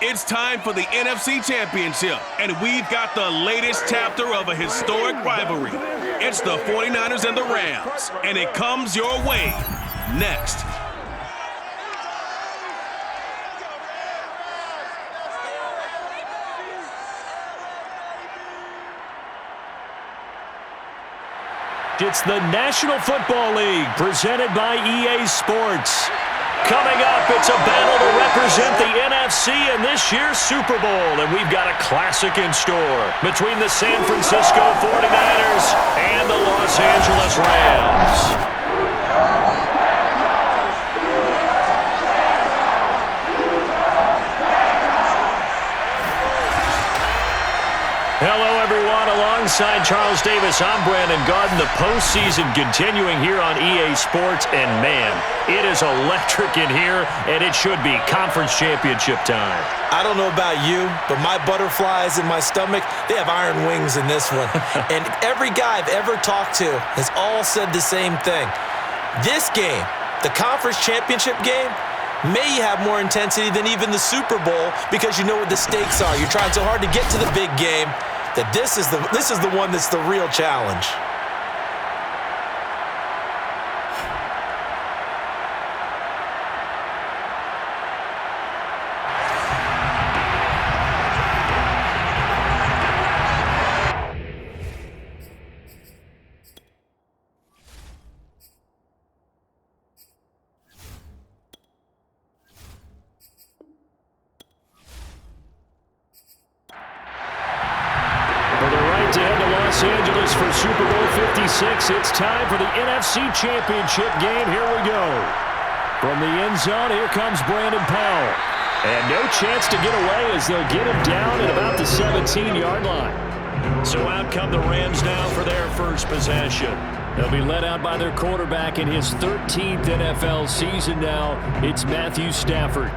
It's time for the NFC Championship, and we've got the latest chapter of a historic rivalry. It's the 49ers and the Rams, and it comes your way next. It's the National Football League presented by EA Sports. Coming up, it's a battle to represent the NFC in this year's Super Bowl, and we've got a classic in store between the San Francisco 49ers and the Los Angeles Rams. Hello, everyone. Alongside Charles Davis, I'm Brandon Garden. The postseason continuing here on EA Sports, and man, it is electric in here, and it should be conference championship time. I don't know about you, but my butterflies in my stomach, they have iron wings in this one. And every guy I've ever talked to has all said the same thing. This game, the conference championship game, may have more intensity than even the Super Bowl because you know what the stakes are. You're trying so hard to get to the big game that this is the one that's the real challenge. Los Angeles for Super Bowl 56. It's time for the NFC Championship game. Here we go. From the end zone, here comes Brandon Powell. And no chance to get away as they'll get him down at about the 17-yard line. So out come the Rams now for their first possession. They'll be led out by their quarterback in his 13th NFL season now. It's Matthew Stafford.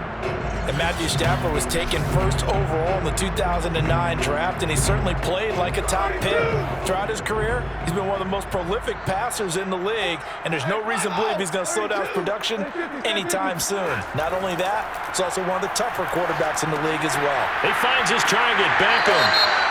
And Matthew Stafford was taken first overall in the 2009 draft, and he certainly played like a top pick. Throughout his career, he's been one of the most prolific passers in the league, and there's no reason to believe he's going to slow down his production anytime soon. Not only that, he's also one of the tougher quarterbacks in the league as well. He finds his target, Beckham.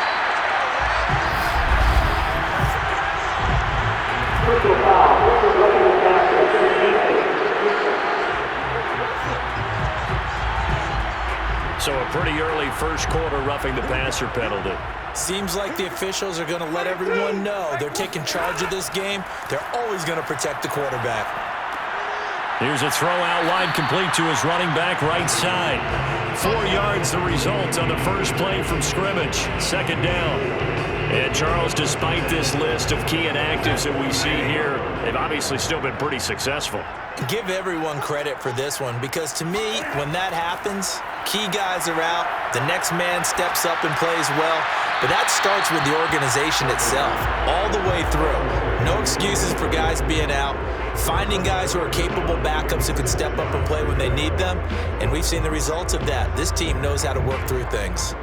So a pretty early first quarter roughing the passer penalty. Seems like the officials are going to let everyone know they're taking charge of this game. They're always going to protect the quarterback. Here's a throw out wide complete to his running back right side. 4 yards the result on the first play from scrimmage. Second down. And Charles, despite this list of key inactives that we see here, they've obviously still been pretty successful. Give everyone credit for this one because to me, when that happens, key guys are out, the next man steps up and plays well, but that starts with the organization itself, all the way through. No excuses for guys being out, finding guys who are capable backups who can step up and play when they need them, and we've seen the results of that. This team knows how to work through things.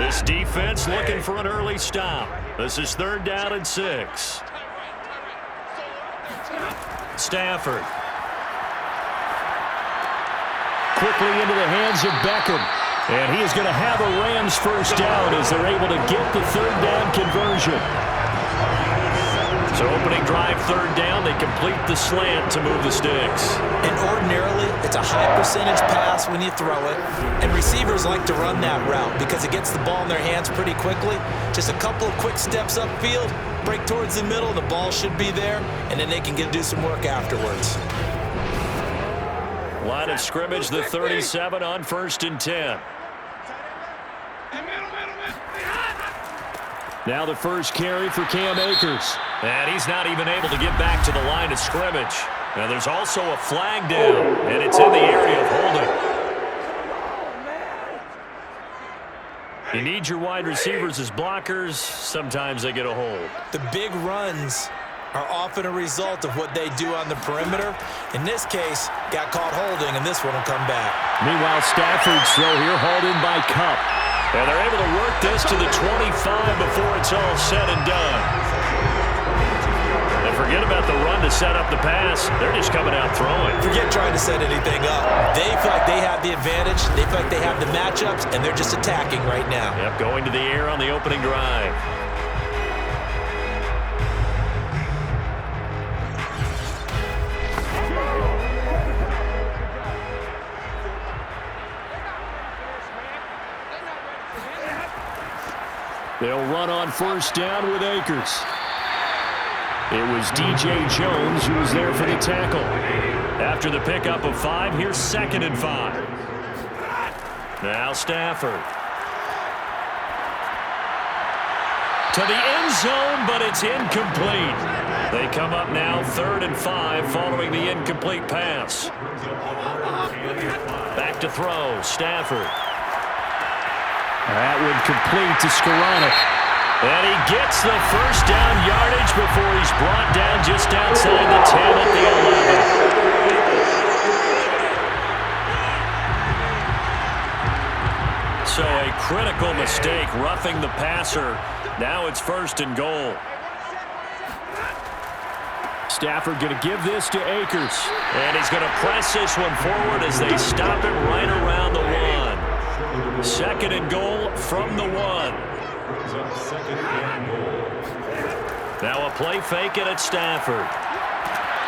This defense looking for an early stop. This is 3rd down and 6. Stafford. Quickly into the hands of Beckham. And he is going to have a Rams first down as they're able to get the 3rd down conversion. So opening drive 3rd down, they complete the slant to move the sticks. And ordinarily, it's a high percentage pass when you throw it. And receivers like to run that route because it gets the ball in their hands pretty quickly. Just a couple of quick steps upfield, break towards the middle, the ball should be there, and then they can do some work afterwards. Line of scrimmage, the 37 on 1st and 10. Now the first carry for Cam Akers. And he's not even able to get back to the line of scrimmage. Now there's also a flag down, and it's in the area of holding. You need your wide receivers as blockers. Sometimes they get a hold. The big runs are often a result of what they do on the perimeter. In this case, got caught holding, and this one will come back. Meanwhile, Stafford's throw here hauled in by Kupp. And they're able to work this to the 25 before it's all said and done. And forget about the run to set up the pass. They're just coming out throwing. Forget trying to set anything up. They feel like they have the advantage. They feel like they have the matchups, and they're just attacking right now. Yep, going to the air on the opening drive. They'll run on first down with Akers. It was D.J. Jones who was there for the tackle. After the pickup of 5, here's 2nd and 5. Now Stafford. To the end zone, but it's incomplete. They come up now 3rd and 5 following the incomplete pass. Back to throw, Stafford. That would complete to Skoranek. And he gets the first down yardage before he's brought down just outside the 10 at the 11. So a critical mistake, roughing the passer. Now it's 1st and goal. Stafford going to give this to Akers. And he's going to press this one forward as they stop it right around the 1. 2nd and goal from the 1. Now a play fake it at Stafford.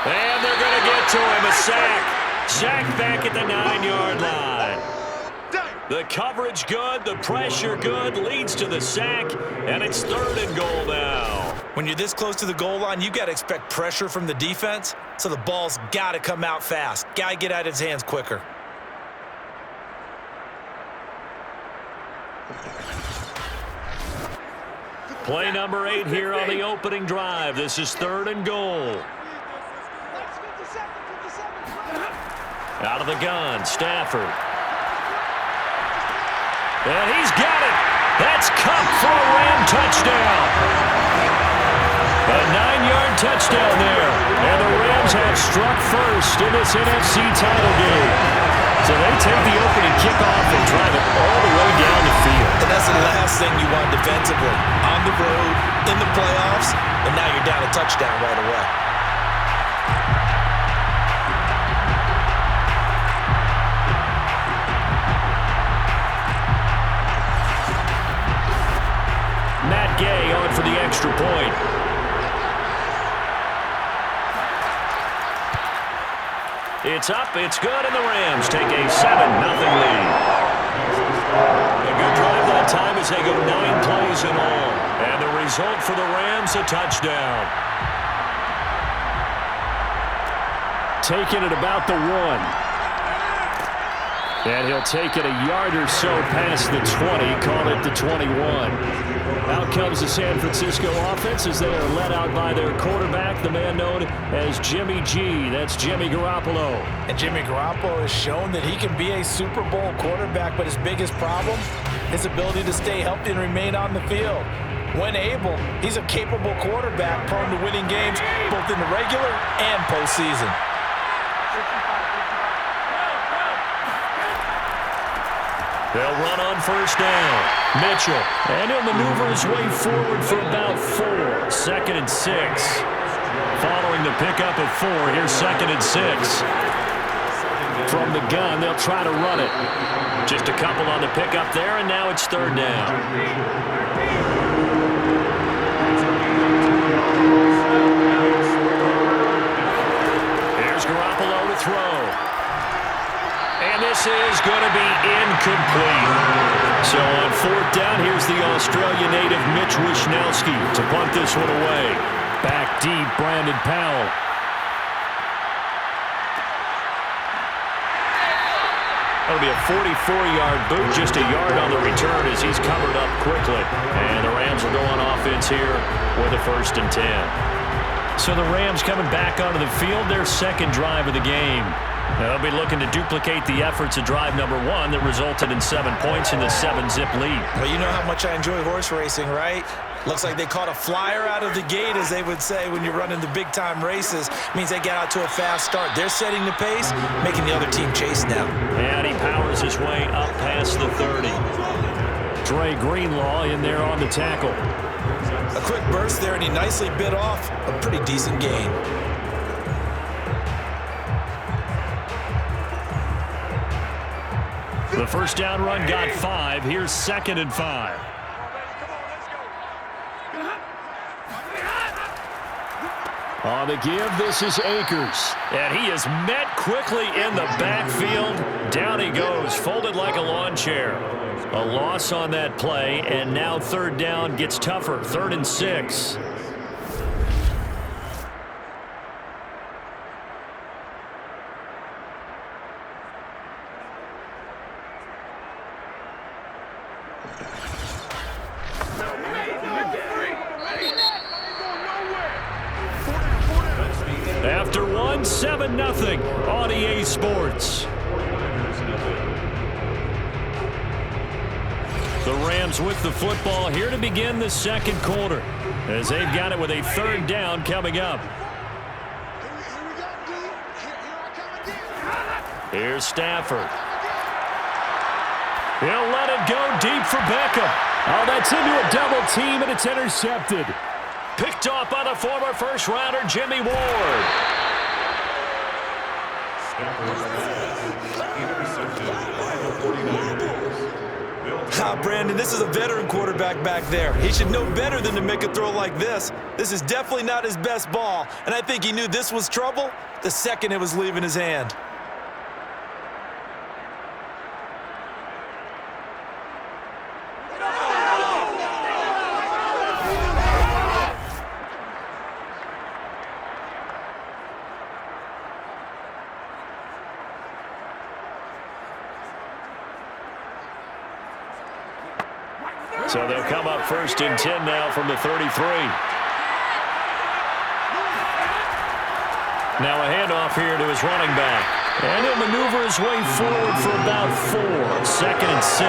And they're going to get to him. A sack. Sack back at the 9-yard line. The coverage good. The pressure good. Leads to the sack. And it's 3rd and goal now. When you're this close to the goal line, you got to expect pressure from the defense. So the ball's got to come out fast. Got to get out of his hands quicker. Play number 8 here on the opening drive. This is 3rd and goal. Out of the gun, Stafford. And he's got it. That's Cup for a Ram touchdown. A 9-yard touchdown there. And the Rams have struck first in this NFC title game. So they take the opening kickoff and drive it all the way down the field. And that's the last thing you want defensively. On the road, in the playoffs, and now you're down a touchdown right away. Matt Gay on for the extra point. It's up, it's good, and the Rams take a 7-0 lead. A good drive that time as they go 9 plays in all. And the result for the Rams, a touchdown. Taking it about the 1. And he'll take it a yard or so past the 20, call it the 21. Out comes the San Francisco offense as they are led out by their quarterback, the man known as Jimmy G. That's Jimmy Garoppolo. And Jimmy Garoppolo has shown that he can be a Super Bowl quarterback, but his biggest problem, his ability to stay healthy and remain on the field. When able, he's a capable quarterback prone to winning games both in the regular and postseason. They'll run on first down. Mitchell. And he'll maneuver his way forward for about 4. 2nd and 6. Following the pickup of 4, here's 2nd and 6. From the gun, they'll try to run it. Just a couple on the pickup there, and now it's 3rd down. Here's Garoppolo to throw. And this is going to be incomplete. So on 4th down, here's the Australia native Mitch Wishnowsky to punt this one away. Back deep, Brandon Powell. That'll be a 44-yard boot, just a yard on the return as he's covered up quickly. And the Rams will go on offense here with a 1st and 10. So the Rams coming back onto the field, their 2nd drive of the game. They'll be looking to duplicate the efforts of drive number 1 that resulted in 7 points in the 7-zip lead. Well, you know how much I enjoy horse racing, right? Looks like they caught a flyer out of the gate, as they would say when you're running the big-time races. Means they get out to a fast start. They're setting the pace, making the other team chase now. And he powers his way up past the 30. Dre Greenlaw in there on the tackle. A quick burst there, and he nicely bit off a pretty decent gain. The first down run got 5. Here's 2nd and 5. On the give, this is Akers. And he is met quickly in the backfield. Down he goes, folded like a lawn chair. A loss on that play, and now 3rd down gets tougher. 3rd and 6. After 1, 7-0 on EA Sports. The Rams with the football here to begin the 2nd quarter, as they've got it with a 3rd down coming up. Here's Stafford. He'll let it go deep for Beckham. Oh, that's into a double team, and it's intercepted. Picked off by the former first-rounder, Jimmy Ward. Brandon, this is a veteran quarterback back there. He should know better than to make a throw like this. This is definitely not his best ball, and I think he knew this was trouble the second it was leaving his hand. So they'll come up 1st and 10 now from the 33. Now a handoff here to his running back. And he'll maneuver his way forward for about 4. 2nd and 6.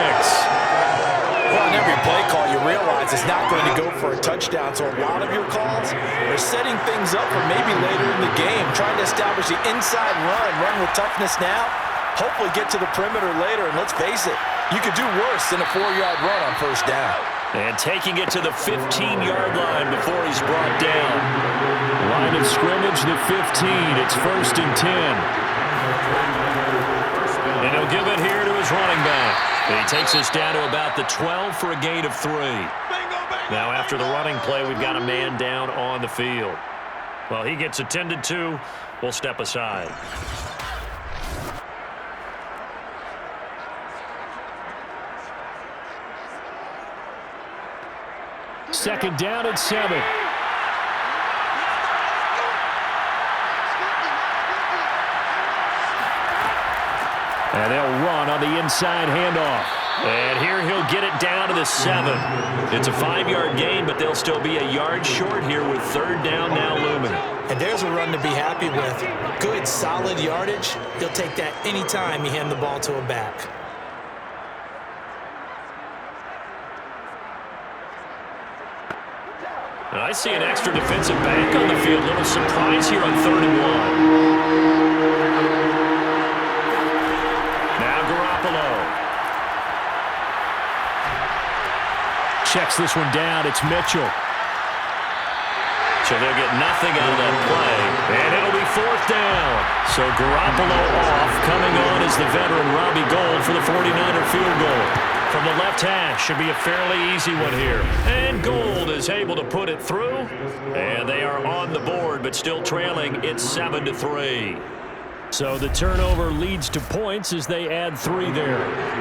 Well, on every play call, you realize it's not going to go for a touchdown. So a lot of your calls are setting things up for maybe later in the game, trying to establish the inside run with toughness now, hopefully get to the perimeter later. And let's face it, you could do worse than a 4-yard run on 1st down. And taking it to the 15-yard line before he's brought down. Line of scrimmage, the 15. It's 1st and 10. And he'll give it here to his running back. And he takes us down to about the 12 for a gain of 3. Now after the running play, we've got a man down on the field. Well, he gets attended to. We'll step aside. Second down at 7. And they'll run on the inside handoff. And here he'll get it down to the 7. It's a 5-yard gain, but they'll still be a yard short here with 3rd down now looming. And there's a run to be happy with. Good, solid yardage. He'll take that anytime you hand the ball to a back. I see an extra defensive back on the field. Little surprise here on 3rd and 1. Now Garoppolo. Checks this one down. It's Mitchell. So they'll get nothing out of that play. And it'll be 4th down. So Garoppolo off. Coming on is the veteran Robbie Gould for the 49er field goal. From the left hash, should be a fairly easy one here. And Gould is able to put it through. And they are on the board, but still trailing. It's 7-3. So the turnover leads to points as they add 3 there.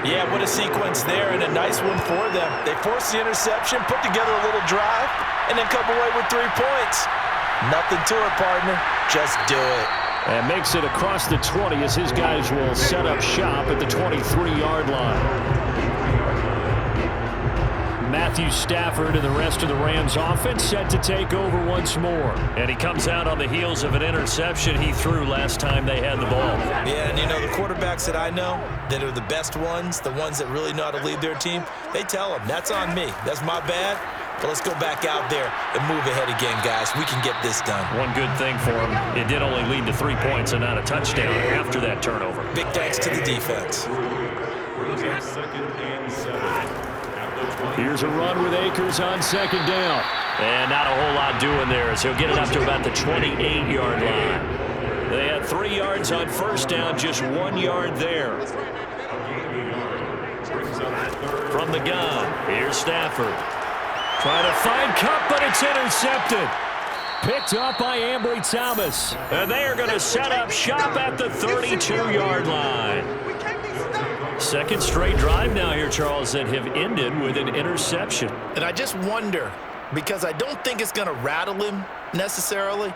Yeah, what a sequence there, and a nice one for them. They forced the interception, put together a little drive, and then come away with 3 points. Nothing to it, partner. Just do it. And makes it across the 20 as his guys will set up shop at the 23-yard line. Matthew Stafford and the rest of the Rams offense set to take over once more. And he comes out on the heels of an interception he threw last time they had the ball. Yeah, and you know, the quarterbacks that I know that are the best ones, the ones that really know how to lead their team, they tell them, that's on me. That's my bad. But let's go back out there and move ahead again, guys. We can get this done. One good thing for him, it did only lead to 3 points and not a touchdown after that turnover. Big thanks to the defense. Here's a run with Akers on 2nd down. And not a whole lot doing there as he'll get it up to about the 28-yard line. They had 3 yards on 1st down, just 1 yard there. From the gun, here's Stafford. Trying to find Cup, but it's intercepted. Picked up by Ambry Thomas. And they are going to set up shop at the 32-yard line. Second straight drive now here, Charles, that have ended with an interception. And I just wonder, because I don't think it's going to rattle him necessarily,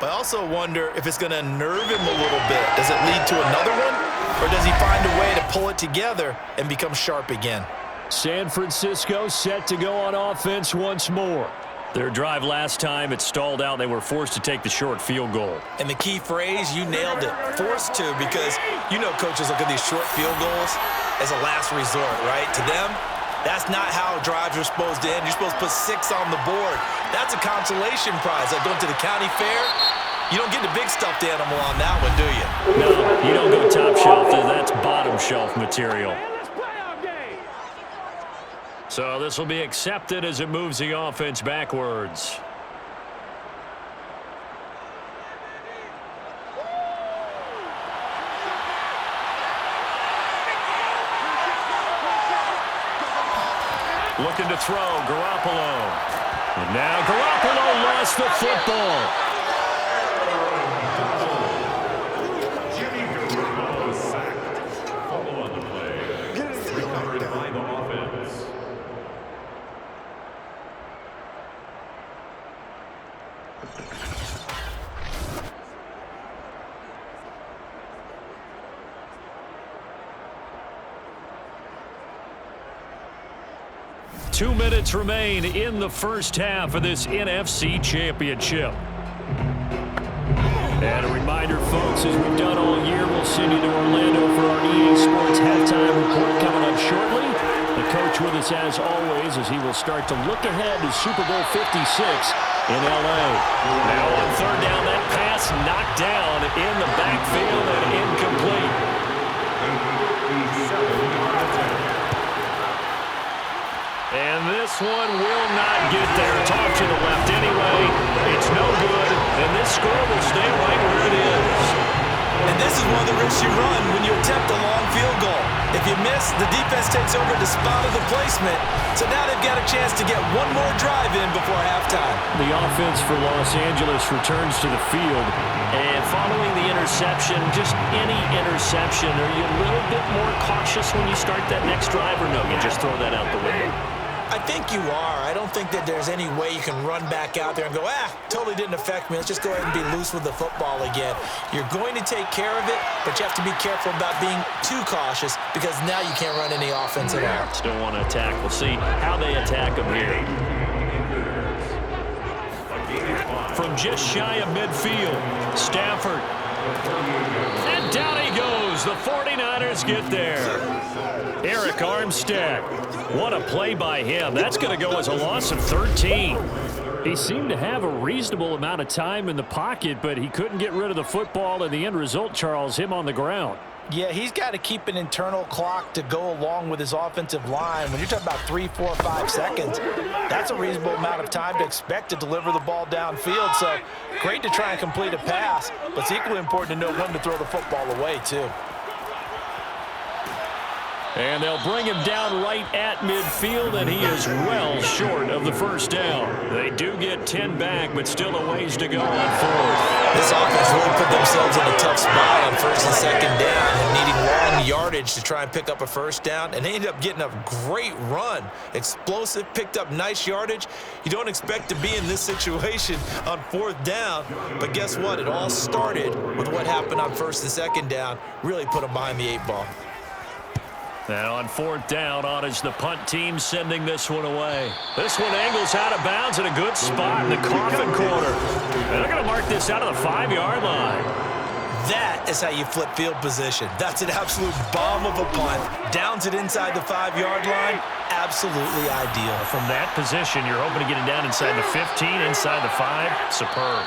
but I also wonder if it's going to unnerve him a little bit. Does it lead to another one? Or does he find a way to pull it together and become sharp again? San Francisco set to go on offense once more. Their drive last time, it stalled out. They were forced to take the short field goal. And the key phrase, you nailed it, forced to, because you know coaches look at these short field goals as a last resort, right? To them, that's not how drives are supposed to end. You're supposed to put 6 on the board. That's a consolation prize. Like going to the county fair, you don't get the big stuffed animal on that one, do you? No, you don't go top shelf. That's bottom shelf material. So this will be accepted as it moves the offense backwards. Looking to throw, Garoppolo. And now Garoppolo lost the football. Two minutes remain in the first half of this NFC Championship. And a reminder, folks, as we've done all year, we'll send you to Orlando for our EA Sports halftime report coming up shortly. The coach with us as always as he will start to look ahead to Super Bowl 56 in L.A. Now on third down, that pass knocked down in the backfield and incomplete. And this one will not get there. It's off to the left anyway. It's no good. And this score will stay right where it is. And this is one of the risks you run when you attempt a long field goal. If you miss, the defense takes over the spot of the placement. So now they've got a chance to get one more drive in before halftime. The offense for Los Angeles returns to the field. And following the interception, just any interception, are you a little bit more cautious when you start that next drive, or no, you just throw that out the window? I think you are. I don't think that there's any way you can run back out there and go, totally didn't affect me. Let's just go ahead and be loose with the football again. You're going to take care of it, but you have to be careful about being too cautious because now you can't run any offense at all. Still want to attack. We'll see how they attack them here. From just shy of midfield, Stafford. And down he goes. The 49ers get there. Eric Armstead. What a play by him. That's going to go as a loss of 13. He seemed to have a reasonable amount of time in the pocket, but he couldn't get rid of the football, and the end result, Charles, him on the ground. Yeah, he's got to keep an internal clock to go along with his offensive line. When you're talking about 3, 4, 5 seconds, that's a reasonable amount of time to expect to deliver the ball downfield. So great to try and complete a pass, but it's equally important to know when to throw the football away, too. And they'll bring him down right at midfield, and he is well short of the first down. They do get 10 back, but still a ways to go on fourth. This offense really put themselves in a tough spot on first and second down and needing long yardage to try and pick up a first down, and they ended up getting a great run. Explosive, picked up nice yardage. You don't expect to be in this situation on fourth down, but guess what? It all started with what happened on first and second down. Really put them behind the 8 ball. Now on fourth down, on is the punt team sending this one away. This one angles out of bounds in a good spot in the coffin corner. And they're going to mark this out of the 5-yard line. That is how you flip field position. That's an absolute bomb of a punt. Downs it inside the 5-yard line. Absolutely ideal. From that position, you're hoping to get it down inside the 15, inside the 5. Superb.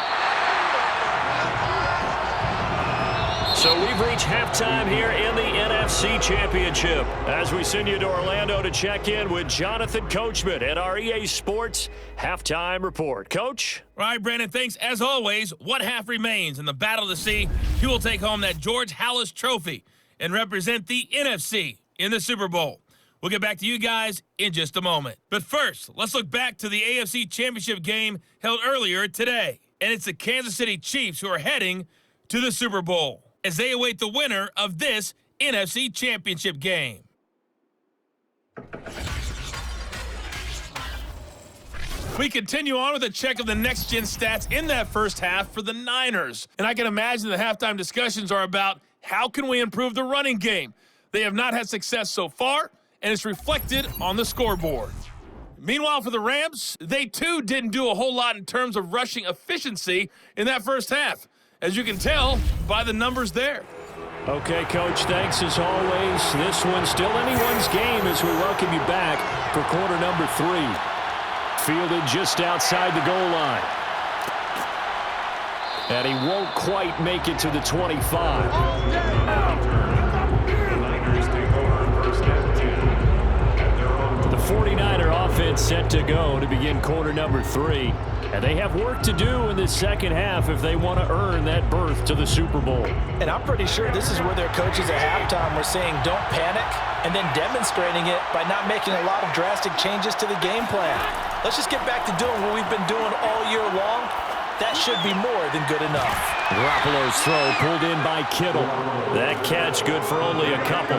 So we've reached halftime here in the NFC Championship as we send you to Orlando to check in with Jonathan Coachman at our EA Sports Halftime Report. Coach? All right, Brandon, thanks. As always, what half remains in the battle to see who will take home that George Halas Trophy and represent the NFC in the Super Bowl. We'll get back to you guys in just a moment. But first, let's look back to the AFC Championship game held earlier today. And it's the Kansas City Chiefs who are heading to the Super Bowl as they await the winner of this NFC Championship game. We continue on with a check of the next-gen stats in that first half for the Niners. And I can imagine the halftime discussions are about how can we improve the running game. They have not had success so far, and it's reflected on the scoreboard. Meanwhile, for the Rams, they too didn't do a whole lot in terms of rushing efficiency in that first half, as you can tell by the numbers there. Okay, Coach, thanks as always. This one's still anyone's game as we welcome you back for quarter number 3. Fielded just outside the goal line. And he won't quite make it to the 25. The 49er offense set to go to begin quarter number 3. And they have work to do in the second half if they want to earn that berth to the Super Bowl. And I'm pretty sure this is where their coaches at halftime were saying don't panic, and then demonstrating it by not making a lot of drastic changes to the game plan. Let's just get back to doing what we've been doing all year long. That should be more than good enough. Garoppolo's throw pulled in by Kittle. That catch good for only a couple.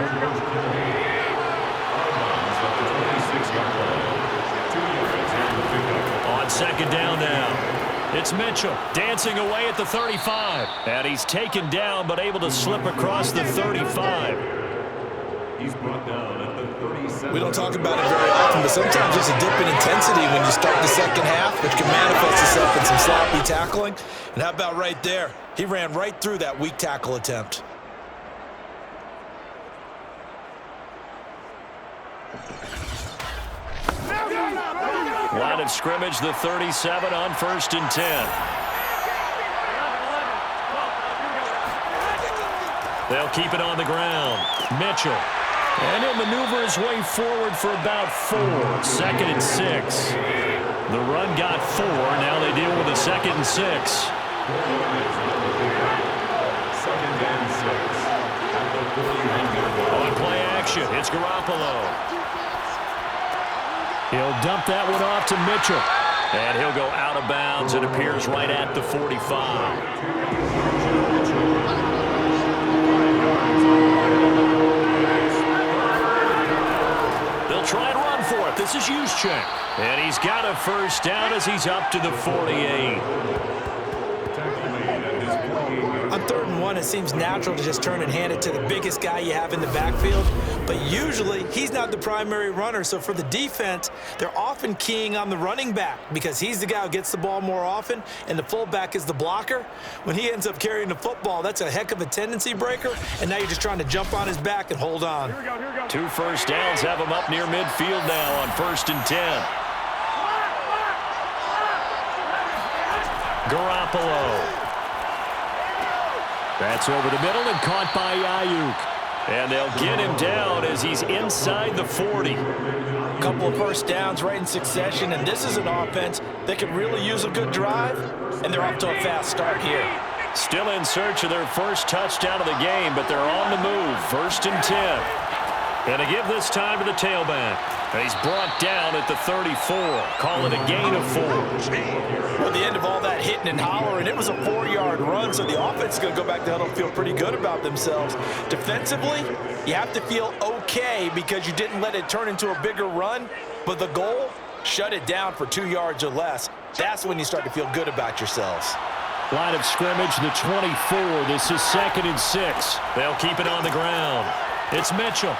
On second down now. It's Mitchell dancing away at the 35. And he's taken down but able to slip across the 35. He's brought down at the 37. We don't talk about it very often, but sometimes there's a dip in intensity when you start the second half, which can manifest itself in some sloppy tackling. And how about right there? He ran right through that weak tackle attempt. Line of scrimmage, the 37 on 1st and 10. They'll keep it on the ground. Mitchell. And he'll maneuver his way forward for about 4. 2nd and 6. The run got 4. Now they deal with a 2nd and 6. 2nd and 6. On play action, it's Garoppolo. He'll dump that one off to Mitchell. And he'll go out of bounds. It appears right at the 45. They'll try and run for it. This is Juszczyk. And he's got a first down as he's up to the 48. On 3rd and 1, it seems natural to just turn and hand it to the biggest guy you have in the backfield. But usually, he's not the primary runner. So for the defense, they're often keying on the running back because he's the guy who gets the ball more often, and the fullback is the blocker. When he ends up carrying the football, that's a heck of a tendency breaker, and now you're just trying to jump on his back and hold on. 2 first downs have him up near midfield now on 1st and 10. Garoppolo. That's over the middle and caught by Ayuk. And they'll get him down as he's inside the 40. A couple of first downs right in succession, and this is an offense that could really use a good drive, and they're off to a fast start here. Still in search of their first touchdown of the game, but they're on the move. 1st and 10. And to give this time to the tailback. He's brought down at the 34. Call it a gain of 4. Well, at the end of all that hitting and hollering, it was a 4-yard run, so the offense is going to go back to huddle and feel pretty good about themselves. Defensively, you have to feel okay because you didn't let it turn into a bigger run, but the goal, shut it down for 2 yards or less. That's when you start to feel good about yourselves. Line of scrimmage, the 24. This is 2nd and 6. They'll keep it on the ground. It's Mitchell.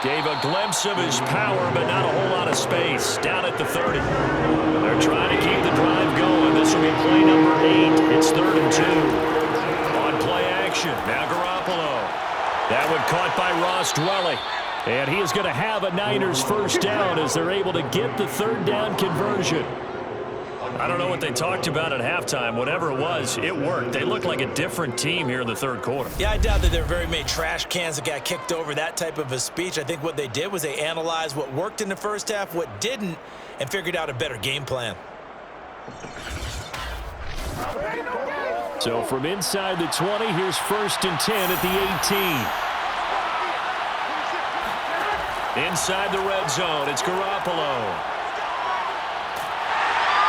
Gave a glimpse of his power, but not a whole lot of space. Down at the 30. They're trying to keep the drive going. This will be play number 8. It's 3rd and 2. On play action. Now Garoppolo. That one caught by Ross Dwelly. And he is going to have a Niners first down as they're able to get the 3rd down conversion. I don't know what they talked about at halftime. Whatever it was, it worked. They look like a different team here in the 3rd quarter. Yeah, I doubt that there are very many trash cans that got kicked over, that type of a speech. I think what they did was they analyzed what worked in the first half, what didn't, and figured out a better game plan. So from inside the 20, here's 1st and 10 at the 18. Inside the red zone, it's Garoppolo.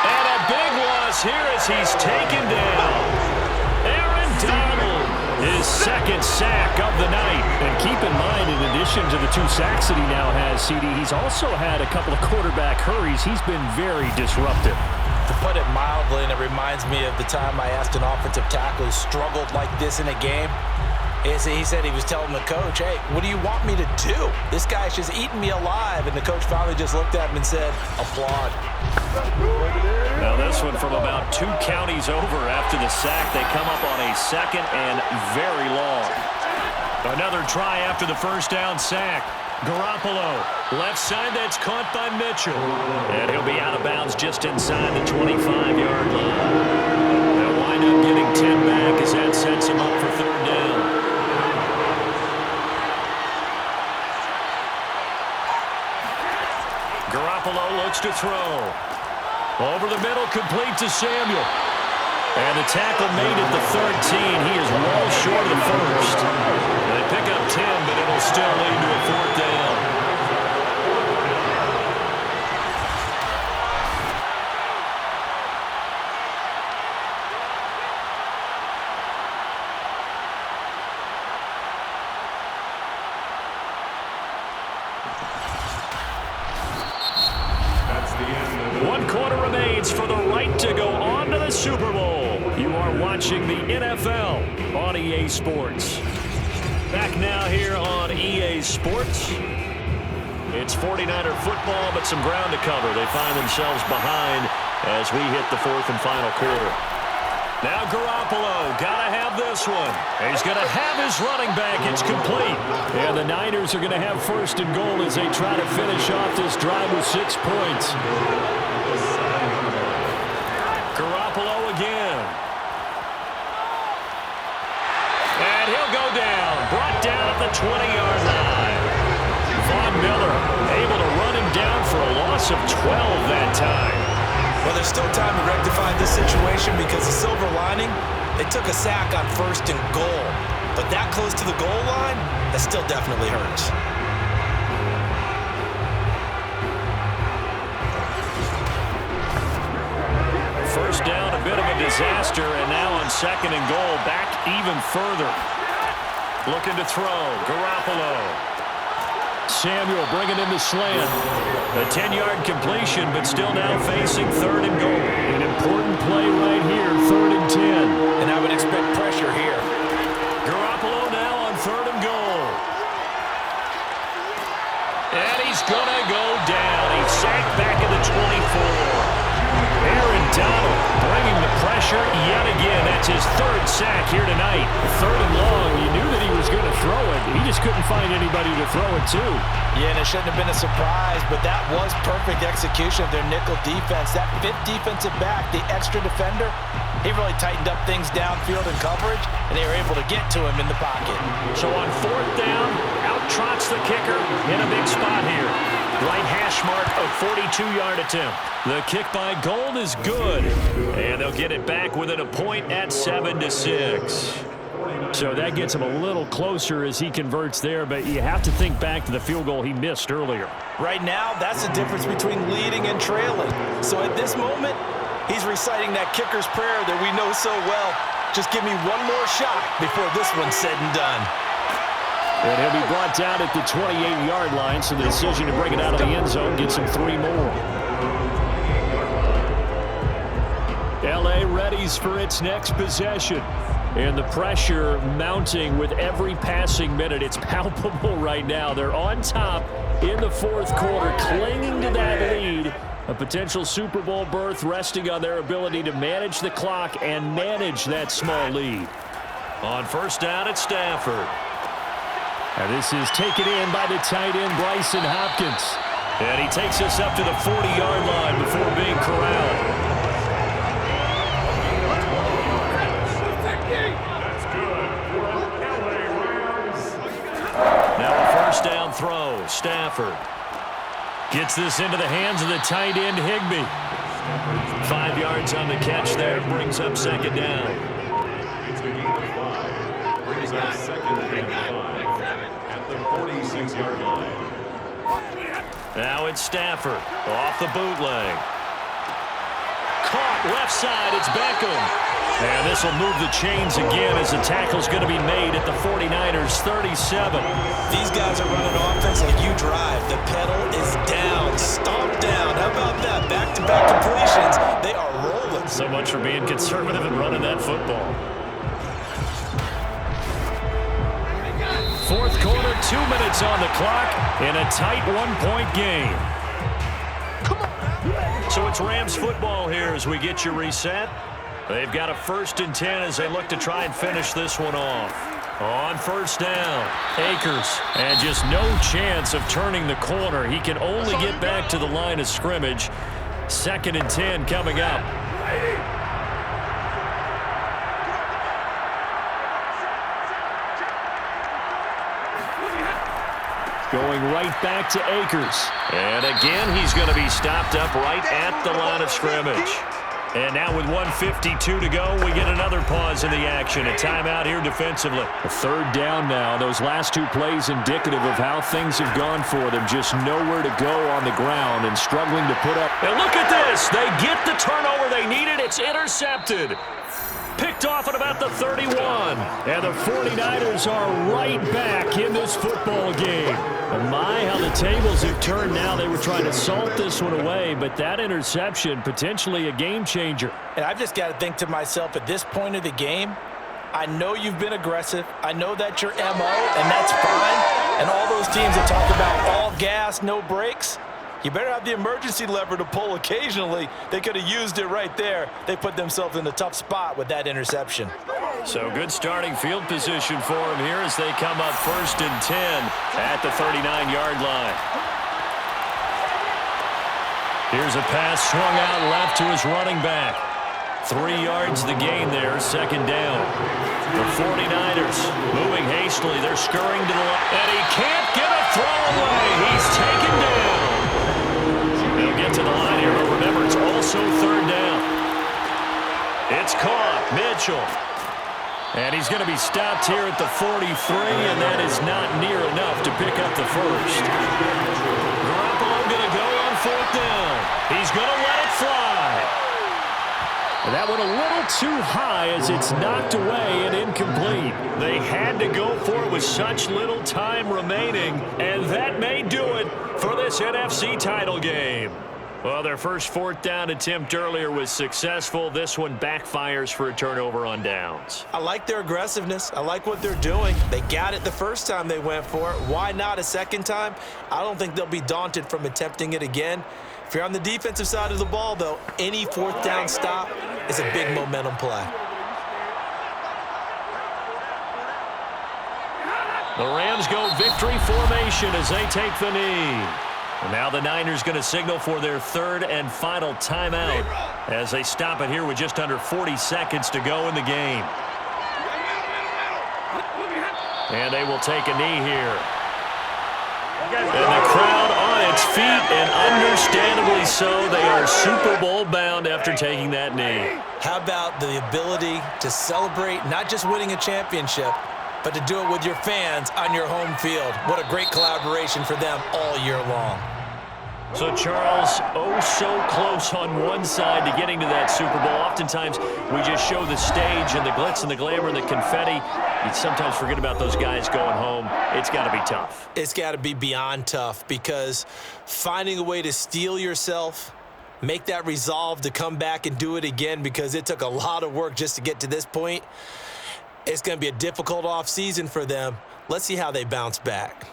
And a big loss here as he's taken down. Aaron Donald, his second sack of the night. And keep in mind, in addition to the 2 sacks that he now has, CD, he's also had a couple of quarterback hurries. He's been very disruptive. To put it mildly, and it reminds me of the time I asked an offensive tackle who struggled like this in a game. He said he was telling the coach, hey, what do you want me to do? This guy's just eating me alive. And the coach finally just looked at him and said, applaud. Now this one from about 2 counties over after the sack. They come up on a second and very long. Another try after the first down sack. Garoppolo, left side, that's caught by Mitchell. And he'll be out of bounds just inside the 25-yard line. They'll wind up getting 10 back as that sets him up for third down. Garoppolo looks to throw. Over the middle, complete to Samuel. And the tackle made at the 13. He is well short of the first. They pick up 10, but it'll still lead to a fourth down. That's the end of 1 quarter remains for the right to go on to the Super Bowl. You are watching the NFL on EA Sports. Back now here on EA Sports. It's 49er football, but some ground to cover. They find themselves behind as we hit the 4th and final quarter. Now Garoppolo, gotta have this one. He's gonna have his running back. It's complete. And the Niners are gonna have 1st and goal as they try to finish off this drive with 6 points. Garoppolo again. And he'll go down. Brought down at the 20-yard line. Von Miller able to run him down for a loss of 12 that time. Well, there's still time to rectify this situation because the silver lining, they took a sack on 1st and goal. But that close to the goal line, that still definitely hurts. First down, a bit of a disaster, and now on 2nd and goal, back even further. Looking to throw, Garoppolo. Samuel bringing in the slant. A 10-yard completion, but still now facing 3rd and goal. An important play right here, 3rd and 10. And I would expect pressure here. Garoppolo now on 3rd and goal. And he's going to go down. He's sacked back at the 24. Aaron Donald bringing the pressure yet again. That's his 3rd sack here tonight. 3rd and long. You knew that he was going to throw it. He just couldn't find anybody to throw it to. Yeah, and it shouldn't have been a surprise, but that was perfect execution of their nickel defense. That 5th defensive back, the extra defender, he really tightened up things downfield in coverage, and they were able to get to him in the pocket. So on 4th down, out trots the kicker in a big spot here. Right hash mark of 42-yard attempt. The kick by Gold is good, and they'll get it back within a point at 7-6. So that gets him a little closer as he converts there, but you have to think back to the field goal he missed earlier. Right now, that's the difference between leading and trailing. So at this moment, he's reciting that kicker's prayer that we know so well. Just give me one more shot before this one's said and done. And he'll be brought down at the 28-yard line, so the decision to bring it out of the end zone gets him 3 more. L.A. readies for its next possession. And the pressure mounting with every passing minute. It's palpable right now. They're on top in the 4th quarter, clinging to that lead. A potential Super Bowl berth resting on their ability to manage the clock and manage that small lead. On 1st down, it's Stafford. And this is taken in by the tight end, Bryson Hopkins. And he takes us up to the 40-yard line before being corralled. That's good for LA Rams. Now a 1st down throw. Stafford gets this into the hands of the tight end, Higbee. 5 yards on the catch there. Brings up 2nd down. It's a gain of 5. Brings up 2nd and 5 at the 46-yard line. Now it's Stafford off the bootleg. Caught left side. It's Beckham. And this will move the chains again as the tackle's going to be made at the 49ers 37. These guys are running offense like you drive. The pedal is down, stomp down. How about that? Back-to-back completions. They are rolling. So much for being conservative and running that football. Fourth quarter, 2 minutes on the clock in a tight one-point game. So it's Rams football here as we get you reset. They've got a 1st and 10 as they look to try and finish this one off. On first down, Akers, and just no chance of turning the corner. He can only get back to the line of scrimmage. 2nd and 10 coming up. Going right back to Akers. And again, he's going to be stopped up right at the line of scrimmage. And now with 1:52 to go, we get another pause in the action. A timeout here defensively. A 3rd down now. Those last 2 plays indicative of how things have gone for them. Just nowhere to go on the ground and struggling to put up. And look at this. They get the turnover they needed. It's intercepted. Picked off at about the 31. And the 49ers are right back in this football game. And my, how the tables have turned now. They were trying to salt this one away, but that interception, potentially a game changer. And I've just got to think to myself, at this point of the game, I know you've been aggressive. I know that's your MO, and that's fine. And all those teams that talk about all gas, no brakes, you better have the emergency lever to pull occasionally. They could have used it right there. They put themselves in a tough spot with that interception. So good starting field position for them here as they come up 1st and 10 at the 39-yard line. Here's a pass swung out left to his running back. 3 yards the gain there, 2nd down. The 49ers moving hastily. They're scurrying to the line. And he can't get a throw away. He's taken down. They'll get to the line here, but remember, it's also 3rd down. It's caught. Mitchell. And he's going to be stopped here at the 43, and that is not near enough to pick up the 1st. Garoppolo going to go on 4th down. He's going to let it fly. And that went a little too high as it's knocked away and incomplete. They had to go for it with such little time remaining, and that may do it for this NFC title game. Well, their first 4th down attempt earlier was successful. This one backfires for a turnover on downs. I like their aggressiveness. I like what they're doing. They got it the first time they went for it. Why not a second time? I don't think they'll be daunted from attempting it again. If you're on the defensive side of the ball, though, any 4th down stop is a big momentum play. The Rams go victory formation as they take the knee. And now the Niners going to signal for their 3rd and final timeout as they stop it here with just under 40 seconds to go in the game. And they will take a knee here. And the crowd on its feet, and understandably so. They are Super Bowl bound after taking that knee. How about the ability to celebrate not just winning a championship, but to do it with your fans on your home field? What a great collaboration for them all year long. So, Charles, oh so close on one side to getting to that Super Bowl. Oftentimes, we just show the stage and the glitz and the glamour and the confetti. You sometimes forget about those guys going home. It's got to be tough. It's got to be beyond tough, because finding a way to steel yourself, make that resolve to come back and do it again, because it took a lot of work just to get to this point. It's going to be a difficult offseason for them. Let's see how they bounce back.